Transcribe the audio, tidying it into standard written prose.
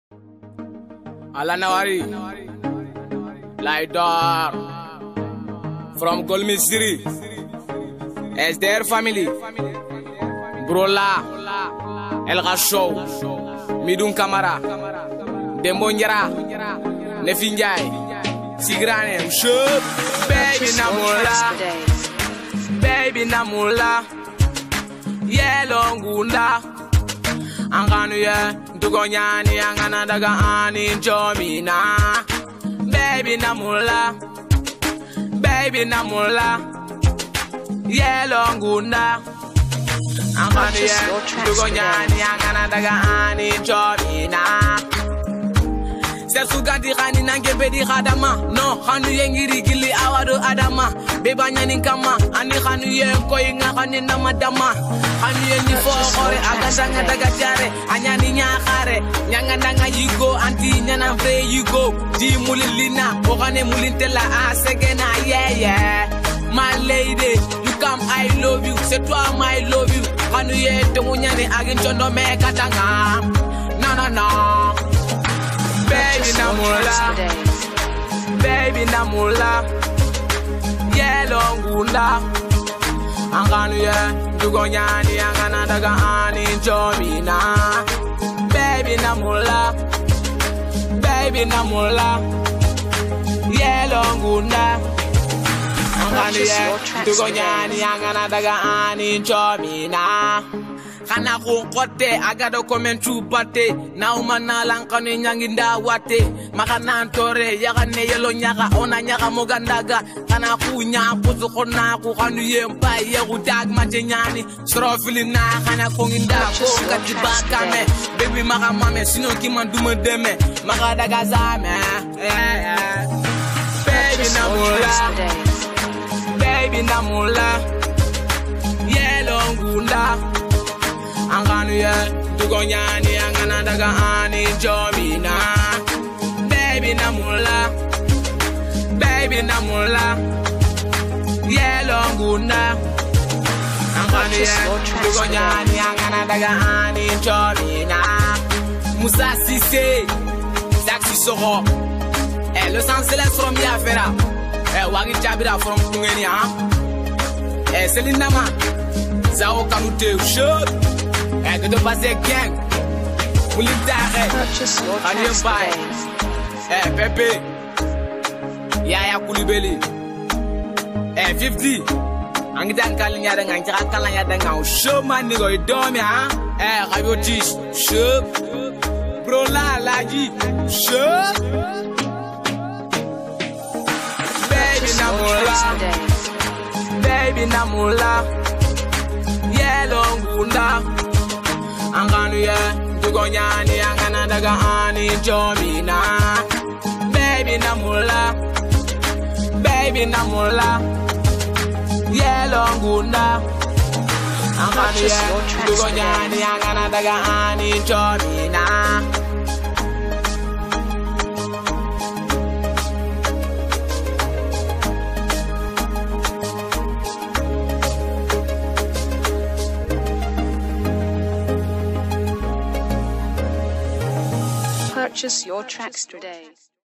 Alanawari, Laidar, from Golmisiri, as their family, Brola, El Gashow, Midun Kamara, Demonjara, Nefinjai, Sigrane, Shub, Baby Namula, Baby Namula, Yellow Gunda, Anganuya. Tugonyani angana daga ani jomina. Baby namula, baby namula, yellow ngunda. Angana tugonyani angana daga ani jomina. Sugandi khani nange bedi khadama no khanu yengiri gili awado adama beba nyani kama ani khanu yen koy nga khani na madama khanu yeni fo khore agashanga daga jare anyani nya khare nyanga ndanga yigo anti nyana vre yigo di mulilina ogane mulintela asegena yeah my lady you come I love you c'est toi my love you khanu yete munyani agin chondo me katanga no Baby namula, baby namula, yellow ngunda. Anganu ye, tugonyani angana daga ani jomina. Baby namula, yellow ngunda. Anganu ye, tugonyani angana daga ani jomina. Kana kote agado komentu bate na umana lankani nyanginda wate makana ntore yagane yelo nyaga ona nyaga mogandaga kana kunya puzu kona ku kanu yempa yegu dag matenyani strofilina kana konginda ko katibakame baby maka mame sino kimanduma deme maka daga zame baby namula yelo ngunda Anganu ye, tugonyani angana daga ani jomina. Baby namula, yellow ngunda. Anganu ye, tugonyani angana daga ani jomina. Moussa Cissé, Saxi Soro. Le sang céleste from Yafera. Wagi Jabira from Kungeni, Selina Ma. Zao Kanute, shoot. And the Basse gang will purchase your tracks today. Pepe Yaya Kulibeli 50 Angitan Kalinya dengan cara kalanya dengan show man nigga domi ha Rayo Tish show Brola lagi show Baby namula yellow ngunda Anganu ye, tugonyani angana daga ani jomina. Baby namula, yellow ngunda. Anganu ye, tugonyani angana daga ani jomina. Purchase your tracks today.